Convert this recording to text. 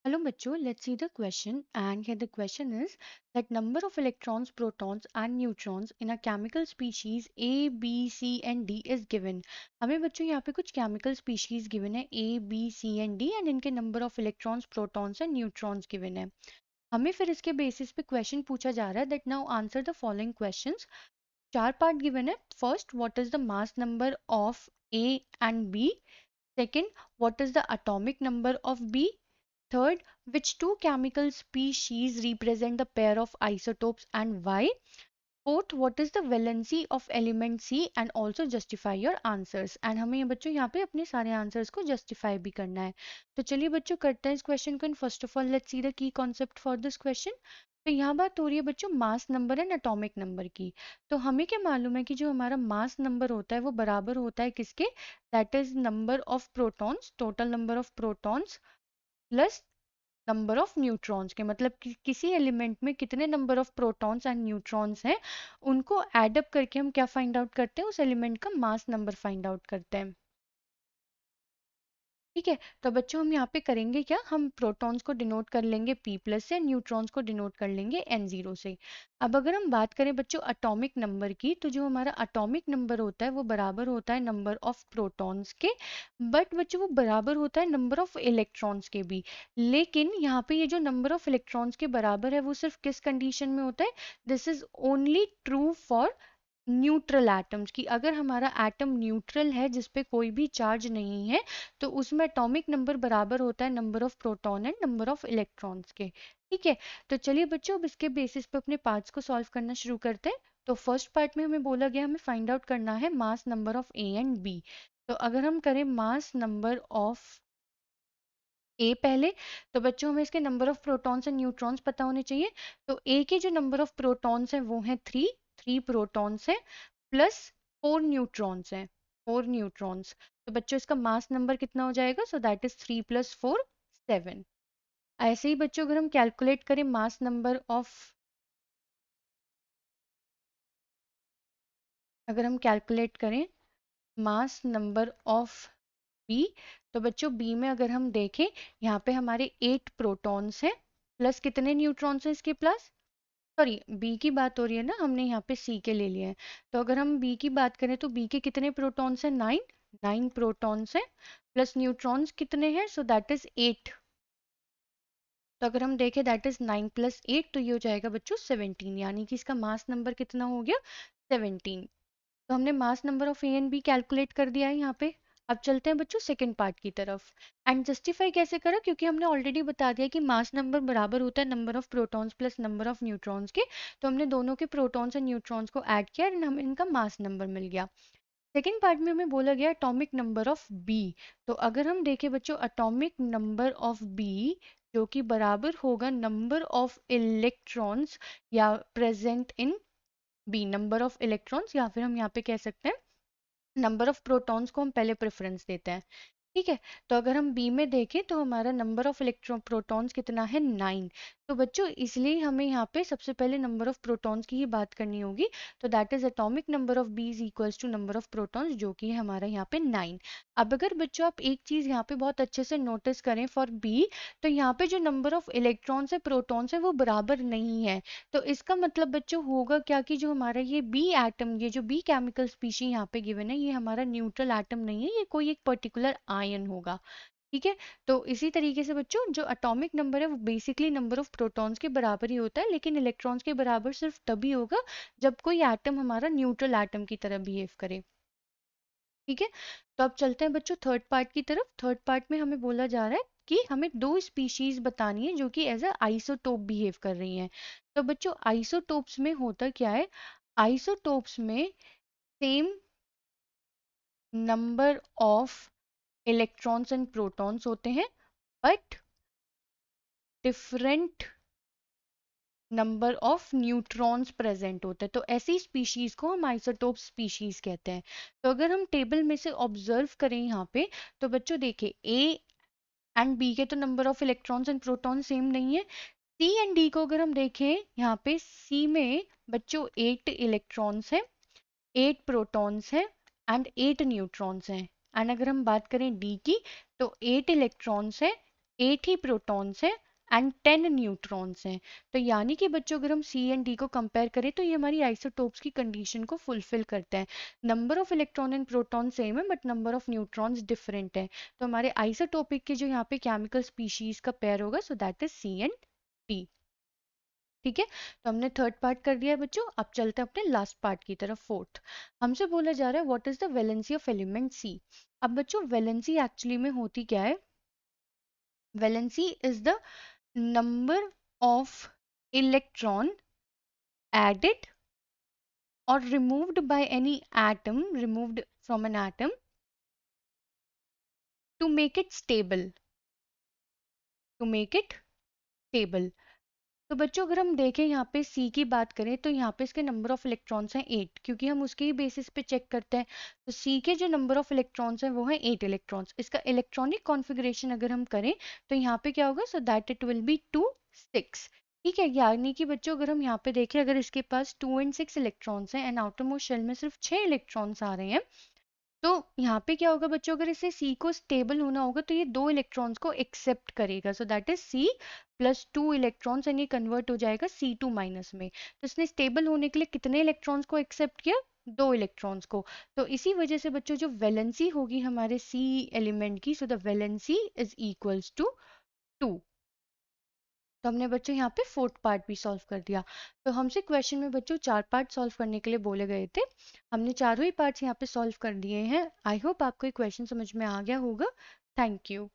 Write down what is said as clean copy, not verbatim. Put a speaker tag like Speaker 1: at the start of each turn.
Speaker 1: Hello bachcho, let's see the question, and here the question is that number of electrons, protons and neutrons in a chemical species A, B, C and D is given. हमें बच्चों यहाँ पे कुछ chemical species given है A, B, C and D and इनके number of electrons, protons and neutrons given है. हमें फिर इसके basis पे question पूछा जा रहा है that now answer the following questions. चार part given है. First, what is the mass number of A and B? Second, what is the atomic number of B? Third, which two chemical species represent the pair of isotopes and why? Fourth, what is the valency of element C and also justify your answers. And हमें ये बच्चों यहाँ पे अपने सारे answers को justify भी करना है. तो चलिए बच्चों करते हैं इस क्वेश्चन को. First of all let's see the key concept for this question. तो यहाँ बात हो रही है बच्चों mass number and atomic number की. तो हमें क्या मालूम है कि जो हमारा मास नंबर होता है वो बराबर होता है किसके? That is number of protons, total number of protons plus number of neutrons के. मतलब किसी एलिमेंट में कितने number of protons and neutrons हैं उनको एड अप करके हम क्या फाइंड आउट करते हैं? उस एलिमेंट का मास नंबर फाइंड आउट करते हैं. ठीक है. तो बच्चों हम यहाँ पे करेंगे क्या, हम प्रोटॉन्स को डिनोट कर लेंगे P प्लस से, न्यूट्रॉन्स को डिनोट कर लेंगे N0 से. अब अगर हम बात करें बच्चों एटॉमिक नंबर की, तो जो हमारा एटॉमिक नंबर होता है वो बराबर होता है नंबर ऑफ प्रोटॉन्स के. बट बच्चों वो बराबर होता है नंबर ऑफ इलेक्ट्रॉन्स के भी. लेकिन यहाँ पे ये जो नंबर ऑफ इलेक्ट्रॉन्स के बराबर है वो सिर्फ किस कंडीशन में होता है? This is only true for neutral atoms की. अगर हमारा एटम न्यूट्रल है जिस पे कोई भी चार्ज नहीं है तो उसमें एटॉमिक नंबर बराबर होता है number of proton and number of electrons के. ठीक है. तो चलिए बच्चों अब इसके बेसिस पे अपने पार्ट्स को सॉल्व करना शुरू करते हैं. तो फर्स्ट पार्ट में हमें बोला गया हमें फाइंड आउट करना है mass number of A and B. तो अगर हम करें मास नंबर ऑफ ए पहले, तो बच्चों हमें इसके number of protons and neutrons पता होने चाहिए. तो ए के जो नंबर ऑफ प्रोटॉन्स हैं वो हैं 3, 3 प्रोटॉन्स हैं प्लस 4 न्यूट्रॉन्स हैं, 4 न्यूट्रॉन्स. तो बच्चों इसका मास नंबर कितना हो जाएगा? सो दैट इज 3 प्लस 4 7. ऐसे ही बच्चों अगर हम कैलकुलेट करें मास नंबर ऑफ, अगर हम कैलकुलेट करें मास नंबर ऑफ बी, तो बच्चों बी में अगर हम देखें यहाँ पे हमारे 8 प्रोटॉन्स हैं प्लस कितने न्यूट्रॉन्स हैं इसके प्लस, सॉरी बी की बात हो रही है ना, हमने यहाँ पे सी के ले लिए हैं. तो अगर हम बी की बात करें तो बी के कितने प्रोटॉन्स हैं? 9, 9 प्रोटॉन्स हैं प्लस न्यूट्रॉन्स कितने हैं? सो दैट इज 8. तो अगर हम देखें दैट इज 9 प्लस 8 तो ये हो जाएगा बच्चों 17, यानी कि इसका मास नंबर कितना हो गया? 17. तो हमने mass number of A and B calculate कर दिया है यहाँ पे. अब चलते हैं बच्चों सेकंड पार्ट की तरफ. एंड जस्टिफाई कैसे करा? क्योंकि हमने ऑलरेडी बता दिया कि मास नंबर बराबर होता है number of protons plus number of neutrons के. तो हमने दोनों के प्रोटॉन्स एंड न्यूट्रॉन्स को ऐड किया एंड हमें इनका मास नंबर मिल गया. सेकेंड पार्ट में हमें बोला गया एटॉमिक नंबर ऑफ बी. तो अगर हम देखें बच्चों एटॉमिक नंबर ऑफ बी जो कि बराबर होगा नंबर ऑफ इलेक्ट्रॉन्स या present in B, number of electrons, या फिर हम यहाँ पे कह सकते हैं नंबर ऑफ प्रोटॉन्स को हम पहले प्रेफरेंस देते हैं. ठीक है. तो अगर हम बी में देखें तो हमारा नंबर ऑफ इलेक्ट्रॉन प्रोटॉन्स कितना है? 9. तो बच्चों इसलिए हमें यहाँ पे सबसे पहले नंबर ऑफ प्रोटॉन्स की ही बात करनी होगी. तो that is atomic number of B is equals to number of protons जो कि है हमारा यहाँ पे 9. अब अगर बच्चों आप एक चीज यहाँ पे बहुत अच्छे से नोटिस करें फॉर बी, तो यहाँ पे जो नंबर ऑफ इलेक्ट्रॉन्स है प्रोटॉन्स है वो बराबर नहीं है. तो इसका मतलब बच्चों होगा क्या कि जो हमारा ये बी एटम, ये जो बी केमिकल स्पीशी यहाँ पे गिवन है ये हमारा न्यूट्रल एटम नहीं है, ये कोई एक पर्टिकुलर आयन होगा. ठीक है. तो इसी तरीके से बच्चों जो एटॉमिक नंबर है वो बेसिकली नंबर ऑफ प्रोटॉन्स के बराबर ही होता है, लेकिन इलेक्ट्रॉन्स के बराबर सिर्फ तभी होगा जब कोई एटम हमारा न्यूट्रल एटम की तरह बिहेव करे. ठीक है. तो अब चलते हैं बच्चों थर्ड पार्ट की तरफ. थर्ड पार्ट में हमें बोला जा रहा है कि हमें दो स्पीशीज बतानी है जो कि एज अ आइसोटोप बिहेव कर रही हैं. तो बच्चों आइसोटोप्स में होता क्या है? आइसोटोप्स में same number of electrons and protons होते हैं but different number of neutrons present होते हैं. तो ऐसी स्पीशीज को हम आइसोटोप स्पीशीज कहते हैं. तो अगर हम टेबल में से ऑब्जर्व करें यहाँ पे, तो बच्चों देखिए ए एंड बी के तो number of electrons and proton same नहीं है. सी एंड डी को अगर हम देखें यहाँ पे सी में बच्चों 8 इलेक्ट्रॉन्स हैं, 8 प्रोटॉन्स हैं एंड 8 न्यूट्रॉन्स हैं. एंड अगर हम बात करें डी की तो 8 इलेक्ट्रॉन्स हैं, 8 ही प्रोटॉन्स हैं एंड 10 न्यूट्रॉन्स हैं। तो यानी कि बच्चों अगर हम सी एंड डी को कंपेयर करें तो ये हमारी आइसोटोप्स की कंडीशन को फुलफिल करते हैं। Number of electron and proton same है but number of neutrons different है। तो हमारे आइसोटोपिक के जो यहाँ पे केमिकल स्पीशीज का पेयर होगा so that is C and D. ठीक है, तो हमने थर्ड पार्ट कर दिया है बच्चों। अब चलते हैं अपने लास्ट पार्ट की तरफ, फोर्थ। हमसे बोला जा रहा है what is the valency of element C. अब बच्चों वैलेंसी एक्चुअली में होती क्या है? Valency is the number of electron added or removed by any atom, removed from an atom to make it stable, to make it stable। तो बच्चों अगर हम देखें यहाँ पे C की बात करें तो यहाँ पे इसके नंबर ऑफ इलेक्ट्रॉन्स हैं 8, क्योंकि हम उसके ही बेसिस पे चेक करते हैं। तो C के जो नंबर ऑफ इलेक्ट्रॉन्स हैं वो हैं 8 इलेक्ट्रॉन्स। इसका इलेक्ट्रॉनिक कॉन्फ़िगरेशन अगर हम करें तो यहाँ पे क्या होगा, so that it will be 2 6। ठीक है, यानी कि बच्चों अगर हम यहाँ पे देखें, अगर इसके पास 2 एंड 6 इलेक्ट्रॉन्स हैं एंड आउटर मोस्ट शेल में सिर्फ 6 इलेक्ट्रॉन्स आ रहे हैं, तो यहाँ पे क्या होगा बच्चों, अगर इसे सी को स्टेबल होना होगा तो ये 2 इलेक्ट्रॉन्स को एक्सेप्ट करेगा। So that is C plus 2 electrons and ये कन्वर्ट हो जाएगा C2 माइनस में। तो इसने स्टेबल होने के लिए कितने इलेक्ट्रॉन्स को एक्सेप्ट किया? 2 इलेक्ट्रॉन्स को। तो इसी वजह से बच्चों जो वैलेंसी होगी हमारे C एलिमेंट की, so the valency is equals to 2। तो हमने बच्चों यहाँ पे फोर्थ पार्ट भी सॉल्व कर दिया। तो हमसे क्वेश्चन में बच्चों 4 पार्ट सॉल्व करने के लिए बोले गए थे, हमने चारों ही पार्ट्स यहाँ पे सॉल्व कर दिए हैं। आई होप आपको ये क्वेश्चन समझ में आ गया होगा। Thank you.